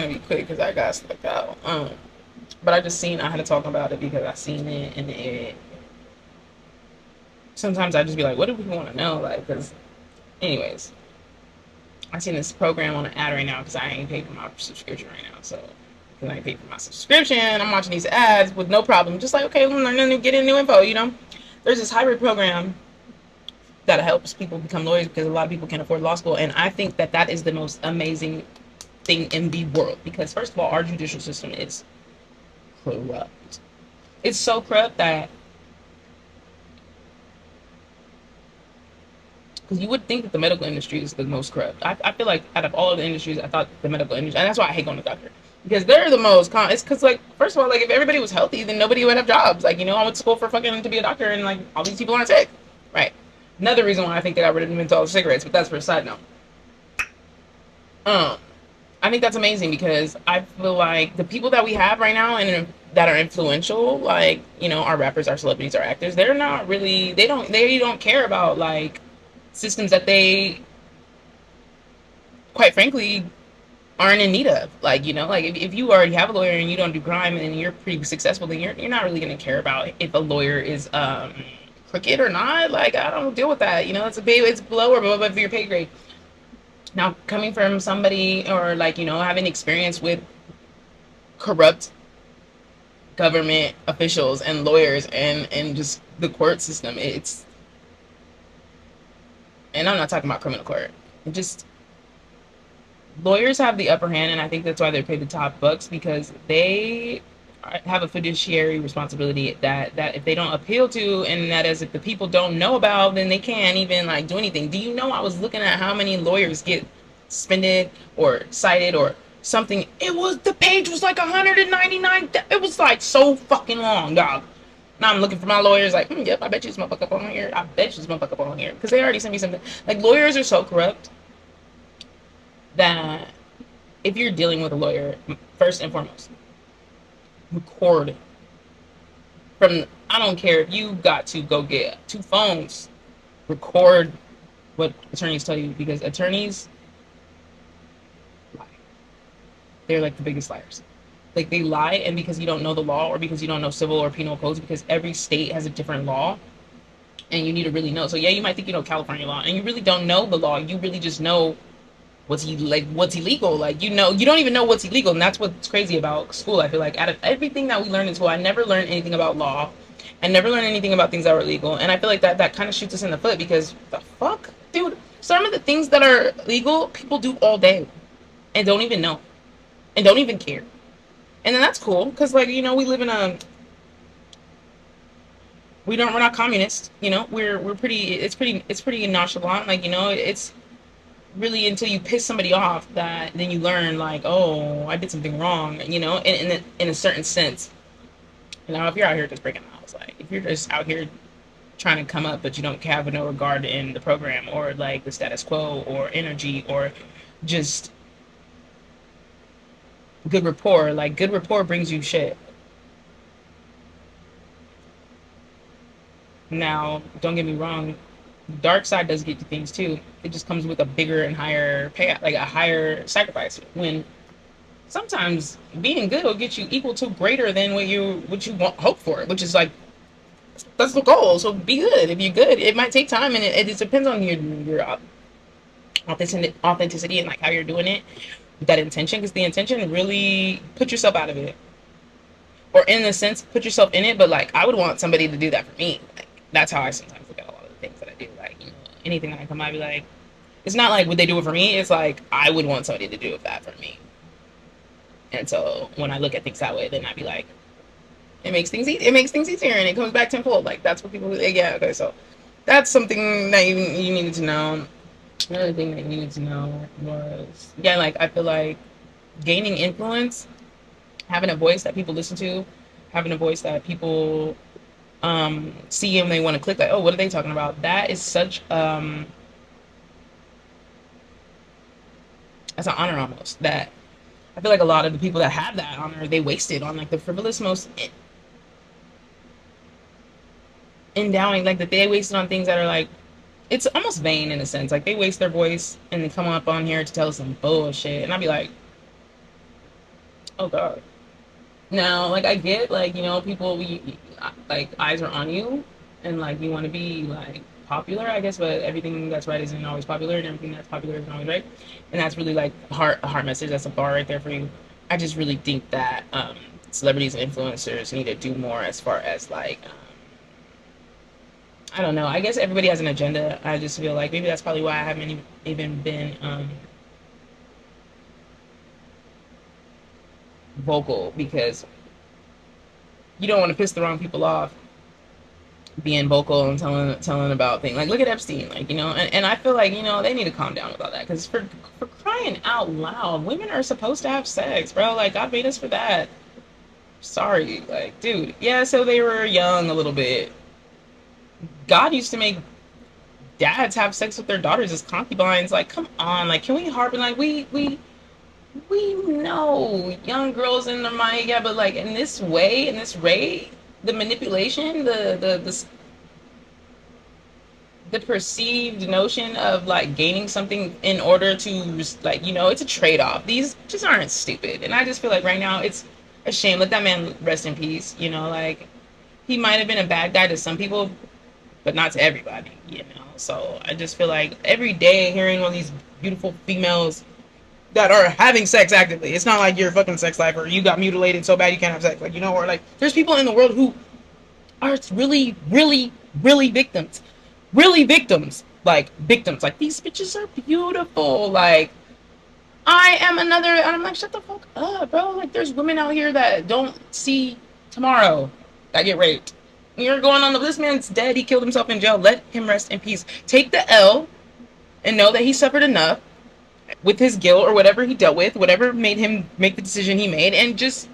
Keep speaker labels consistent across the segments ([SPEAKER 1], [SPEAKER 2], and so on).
[SPEAKER 1] gonna be quick because I got stuck out. But I had to talk about it because I seen it, and it. Sometimes I just be like, what do people want to know? Like, because, anyways, I seen this program on an ad right now because I ain't paid for my subscription right now. So, because I ain't paid for my subscription, I'm watching these ads with no problem. Just like, okay, I'm learning to get in new info. There's this hybrid program that helps people become lawyers because a lot of people can't afford law school, and I think that that is the most amazing thing in the world because first of all, our judicial system is corrupt. It's so corrupt that because you would think that the medical industry is the most corrupt. I feel like out of all of the industries, I thought the medical industry, and that's why I hate going to the doctor because they're the most. It's because like first of all, like if everybody was healthy, then nobody would have jobs. Like I went to school for fucking to be a doctor, and like all these people aren't sick, right? Another reason why I think they got rid of menthol cigarettes, but that's for a side note. Um, I think that's amazing because I feel like the people that we have right now and that are influential, like our rappers, our celebrities, our actors, they're not really. They don't care about like systems that they, quite frankly, aren't in need of. Like if you already have a lawyer and you don't do crime and you're pretty successful, then you're not really going to care about if a lawyer is crooked or not. Like I don't deal with that. It's below or above your pay grade. Now, coming from somebody or like having experience with corrupt government officials and lawyers and just the court system, and I'm not talking about criminal court. Just lawyers have the upper hand, and I think that's why they're paid the top bucks because they have a fiduciary responsibility that if they don't appeal to, and that is if the people don't know about, then they can't even like do anything. Do you know I was looking at how many lawyers get suspended or cited or something? The page was like 199. It was like so fucking long, dog. Now I'm looking for my lawyers like, yep, I bet you this motherfucker up on here. I bet you this motherfucker up on here. Because they already sent me something. Like, lawyers are so corrupt that if you're dealing with a lawyer, first and foremost, record from, I don't care if you got to go get 2 phones, record what attorneys tell you because attorneys lie. They're like the biggest liars. Like they lie, and because you don't know the law or because you don't know civil or penal codes, because every state has a different law and you need to really know. So yeah, you might think you know California law and you really don't know the law. You really just know what's illegal. Like you don't even know what's illegal, and that's what's crazy about school. I feel like out of everything that we learned in school, I never learned anything about law. I never learned anything about things that were illegal, and I feel like that kind of shoots us in the foot because the fuck, dude. Some of the things that are legal, people do all day and don't even know and don't even care. And then that's cool because like we live in a we're not communist. We're pretty. It's pretty nonchalant. Like it's really until you piss somebody off that then you learn like, oh, I did something wrong. In a certain sense. If you're out here just breaking the house, like if you're just out here trying to come up but you don't have no regard in the program or like the status quo or energy or just good rapport, like good rapport brings you shit. Now, don't get me wrong, the dark side does get you things too. It just comes with a bigger and higher payout, like a higher sacrifice. When sometimes being good will get you equal to greater than what you want, hope for, which is like that's the goal. So be good. If you're good, it might take time, and it depends on your authenticity and like how you're doing it, that intention, because the intention really put yourself out of it, or in a sense put yourself in it. But like I would want somebody to do that for me. Like that's how I sometimes look at a lot of the things that I do. Like anything that I come, I'd be like, it's not like would they do it for me. It's like I would want somebody to do that for me. And so when I look at things that way, then I'd be like, it makes things easy. It makes things easier, and it comes back tenfold. Like that's what people. Yeah. Okay. So that's something that you needed to know. Another thing that you needed to know was like I feel like gaining influence, having a voice that people listen to, having a voice that people see and they want to click. Like, oh, what are they talking about? That is such that's an honor almost. That I feel like a lot of the people that have that honor, they waste it on like the frivolous, most endowing, like that they waste it on things that are like, it's almost vain in a sense. Like they waste their voice and they come up on here to tell us some bullshit, and I'd be like, Oh God. Now, like I get, like people, like eyes are on you, and like you want to be like popular, I guess. But everything that's right isn't always popular, and everything that's popular isn't always right. And that's really like a heart message. That's a bar right there for you. I just really think that celebrities and influencers need to do more as far as like I don't know. I guess everybody has an agenda. I just feel like maybe that's probably why I haven't even been vocal because you don't want to piss the wrong people off being vocal and telling about things like look at Epstein, like and I feel like they need to calm down with all that because for crying out loud, women are supposed to have sex, bro. Like God made us for that. Sorry, like dude, yeah. So they were young a little bit. God used to make dads have sex with their daughters as concubines. Like come on, like can we harp and like we know young girls in their mind, yeah, but like in this way, in this rate, the manipulation, the perceived notion of like gaining something in order to like it's a trade-off. These just aren't stupid, and I just feel like right now it's a shame. Let that man rest in peace. Like he might have been a bad guy to some people, but not to everybody. So I just feel like every day hearing all these beautiful females that are having sex actively. It's not like your fucking sex life or you got mutilated so bad you can't have sex. Like, or like there's people in the world who are really, really, really victims. Really victims. Like victims. Like these bitches are beautiful. Like I am another and I'm like, shut the fuck up, bro. Like there's women out here that don't see tomorrow that get raped. You're going on this man's dead. He killed himself in jail. Let him rest in peace. Take the L and know that he suffered enough with his guilt or whatever he dealt with, whatever made him make the decision he made, and just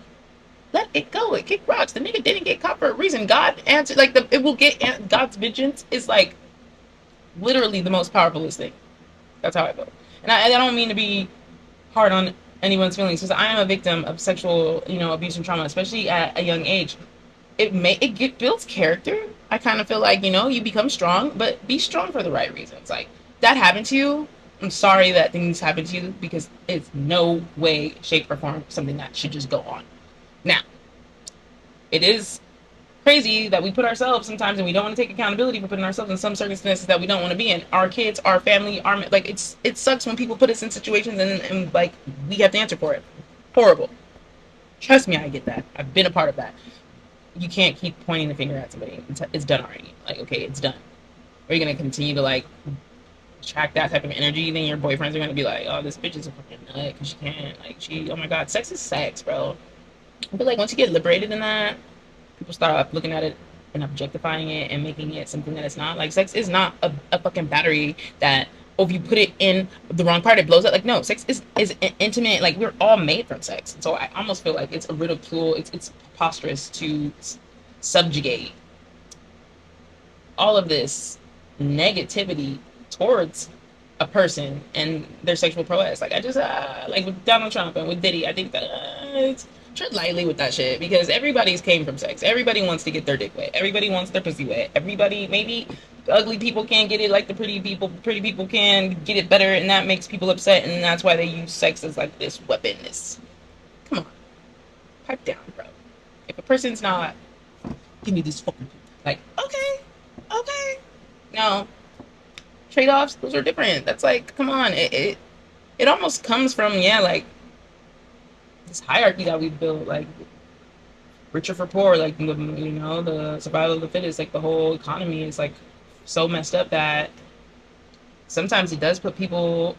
[SPEAKER 1] let it go. It kick rocks. The nigga didn't get caught for a reason. God answered. Like it will get God's vengeance is like literally the most powerful thing. That's how I feel. And I don't mean to be hard on anyone's feelings because I am a victim of sexual abuse and trauma, especially at a young age. It builds character. I kind of feel like you become strong, but be strong for the right reasons. Like that happened to you. I'm sorry that things happen to you because it's no way, shape, or form something that should just go on. Now, it is crazy that we put ourselves sometimes and we don't want to take accountability for putting ourselves in some circumstances that we don't want to be in. Our kids, our family, our like it sucks when people put us in situations and like we have to answer for it. Horrible. Trust me, I get that. I've been a part of that. You can't keep pointing the finger at somebody. It's done already. Like, okay, it's done. Are you gonna continue to like attract that type of energy? Then your boyfriends are gonna be like, oh, this bitch is a fucking nut because she can't like oh my god, sex is sex, bro. I feel like once you get liberated in that, people start looking at it and objectifying it and making it something that it's not. Like sex is not a fucking battery that if you put it in the wrong part it blows up. Like no, sex is intimate. Like we're all made from sex. So I almost feel like it's a ridicule. It's preposterous to subjugate all of this negativity towards a person and their sexual prowess. Like I just like with Donald Trump and with Diddy, I think that it's tread lightly with that shit because everybody's came from sex. Everybody wants to get their dick wet. Everybody wants their pussy wet. Everybody, maybe ugly people can't get it like the pretty people. Pretty people can get it better, and that makes people upset, and that's why they use sex as like this weapon. Come on, pipe down, bro. If a person's not, give me this fucking like, okay, no trade-offs. Those are different. That's like, come on, it almost comes from like this hierarchy that we've built, like richer for poor, like the survival of the fittest, like the whole economy is like so messed up that sometimes it does put people,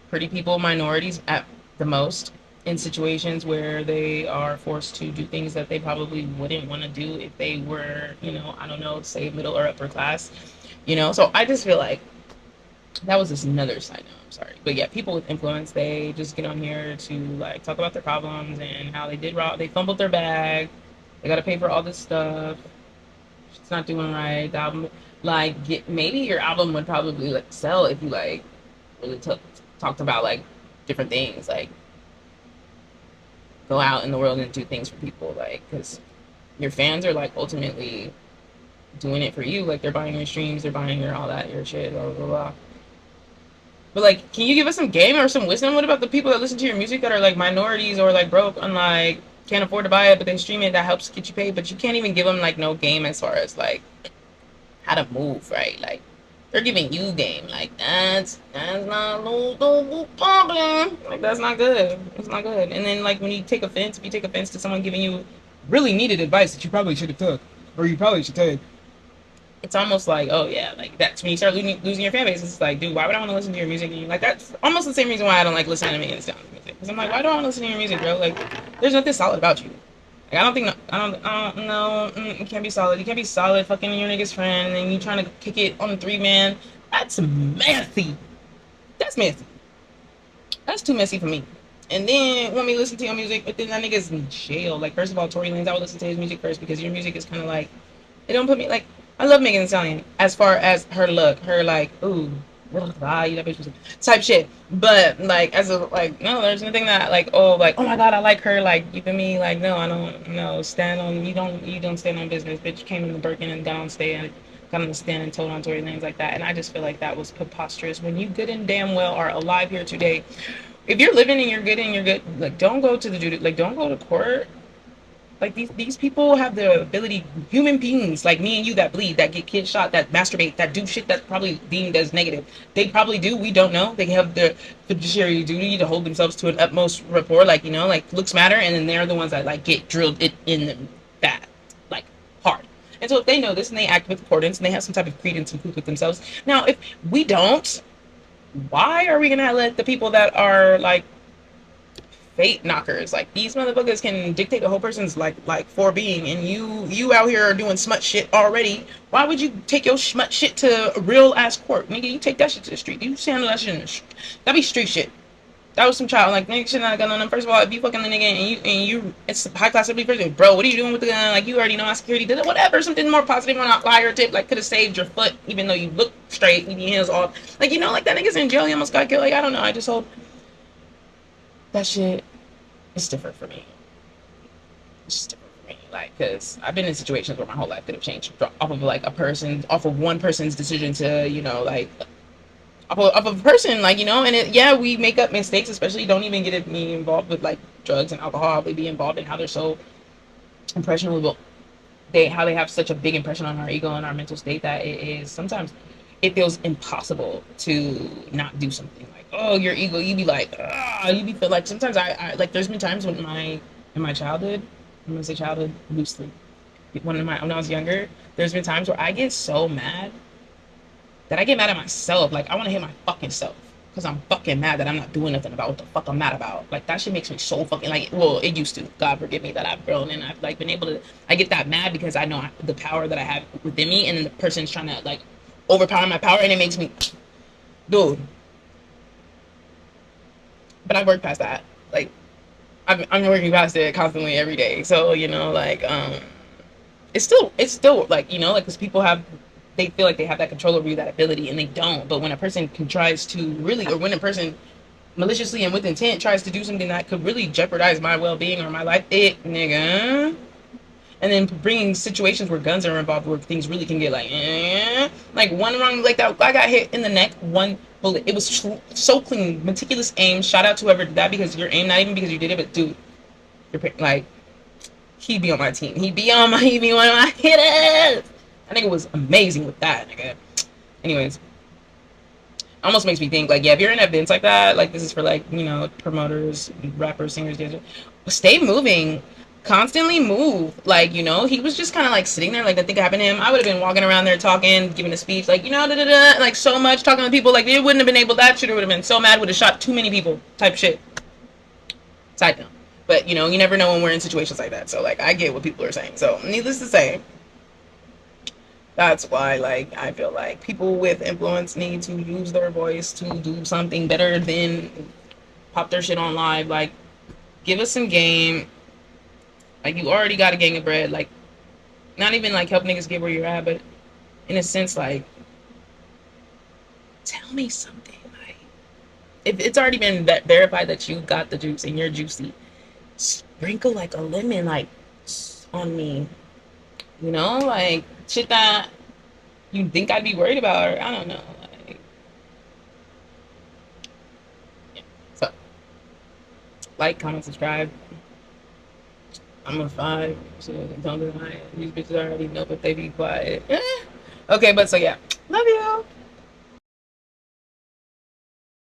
[SPEAKER 1] pretty people, minorities at the most in situations where they are forced to do things that they probably wouldn't want to do if they were, I don't know, say middle or upper class, So I just feel like that was just another side note. I'm sorry, but yeah, people with influence, they just get on here to like talk about their problems and how they did wrong. They fumbled their bag. They got to pay for all this stuff. It's not doing right. The album, like, maybe your album would probably like sell if you like really talked about like different things, like go out in the world and do things for people, like because your fans are like ultimately doing it for you. Like they're buying your streams, they're buying your all that your shit, blah blah blah. But like, can you give us some game or some wisdom? What about the people that listen to your music that are like minorities or like broke and like can't afford to buy it, but they stream it? That helps get you paid, but you can't even give them like no game as far as like how to move, right? Like they're giving you game. Like that's not no problem. Like that's not good. It's not good. And then like when you take offense, if you take offense to someone giving you really needed advice that you probably should have took, or you probably should take, it's almost like, oh yeah, like that's when you start losing your fan base. It's like, dude, why would I want to listen to your music? And you like that's almost the same reason why I don't like listening to Megan Thee music. Because I'm like, why do I want to listen to your music, bro? Like, there's nothing solid about you. Like, I don't think I don't know. You can't be solid. You can't be solid. Fucking your nigga's friend, and then you trying to kick it on the 3 man. That's messy. That's messy. That's too messy for me. And then when we listen to your music, but then that nigga's in jail. Like, first of all, Tory Lanez, I would listen to his music first because your music is kind of like, it don't put me like, I love Megan Thee Stallion as far as her look, her like, ooh, that bitch was type shit. But like, as a like, no, there's nothing that like, oh my god, I like her. Like, you feel me? Like, no, I don't. No, stand on. You don't stand on business. Bitch came in the Birkin and got on stage and got on the stand and told on Tory Lanez like that. And I just feel like that was preposterous. When you good and damn well are alive here today, if you're living and you're good, like don't go to the judy, like don't go to court. Like these people have the ability, human beings like me and you that bleed, that get kids shot, that masturbate, that do shit that's probably deemed as negative. They probably do. We don't know. They have the fiduciary duty to hold themselves to an utmost rapport, like like looks matter, and then they're the ones that like get drilled it in them bad, like hard. And so if they know this and they act with accordance and they have some type of credence and proof with themselves. Now, if we don't, why are we gonna let the people that are like fate knockers, like these motherfuckers can dictate a whole person's like for being, and you out here are doing smut shit already? Why would you take your smut shit to a real ass court? Nigga, you take that shit to the street. You handle that shit in the street. That'd be street shit. That was some child like nigga shit not gun on them. First of all, if you fucking the nigga and you it's high class ability person, bro, what are you doing with the gun? Like you already know how security did it, whatever, something more positive on a liar tip, like could have saved your foot even though you look straight with your hands off. Like like that nigga's in jail, he almost got killed. Like I don't know, I just hope that shit is different for me. It's just different for me, like, because I've been in situations where my whole life could have changed off of like a person, off of one person's decision to, like, off of a person, like, and yeah, we make up mistakes, especially don't even get me involved with like drugs and alcohol. They be involved in how they're so impressionable. How they have such a big impression on our ego and our mental state that it is sometimes it feels impossible to not do something. Like, oh, your ego, you be like, you be feel like sometimes I like there's been times when in my childhood, I'm gonna say childhood loosely, when I was younger, there's been times where I get so mad that I get mad at myself. Like I want to hit my fucking self because I'm fucking mad that I'm not doing nothing about what the fuck I'm mad about. Like that shit makes me so fucking like. Well, it used to. God forgive me that I've grown and I've like been able to. I get that mad because I know the power that I have within me, and then the person's trying to like overpower my power, and it makes me, dude. But I've worked past that. Like I'm working past it constantly every day. So like it's still like like because people have they feel like they have that control over you, that ability, and they don't. But when a person tries to really, or when a person maliciously and with intent tries to do something that could really jeopardize my well-being or my life, nigga. And then bringing situations where guns are involved, where things really can get like one wrong, like that I got hit in the neck, one bullet. It was so clean, meticulous aim. Shout out to whoever did that, because your aim, not even because you did it, but dude, you're like he'd be on my team. He'd be one of my hitters. I think it was amazing with that, nigga. Anyways, almost makes me think like, yeah, if you're in events like that, like this is for like promoters, rappers, singers, dancers, stay moving, constantly move. Like he was just kind of like sitting there, like nothing happened to him. I would have been walking around there talking, giving a speech, like da da da, like so much talking to people, like they wouldn't have been able. That shooter would have been so mad, would have shot too many people, type shit. Side note. But you never know when we're in situations like that. So like I get what people are saying. So needless to say, that's why like I feel like people with influence need to use their voice to do something better than pop their shit on live. Like give us some game. Like you already got a gang of bread. Like not even like help niggas get where you're at, but in a sense like tell me something. Like if it's already been verified that you got the juice and you're juicy, sprinkle like a lemon like on me. Like shit that you think I'd be worried about, or I don't know. Like, Like, comment, subscribe. I'm a 5, so don't deny it. These bitches already know, but they be quiet. Okay, but so yeah. Love you.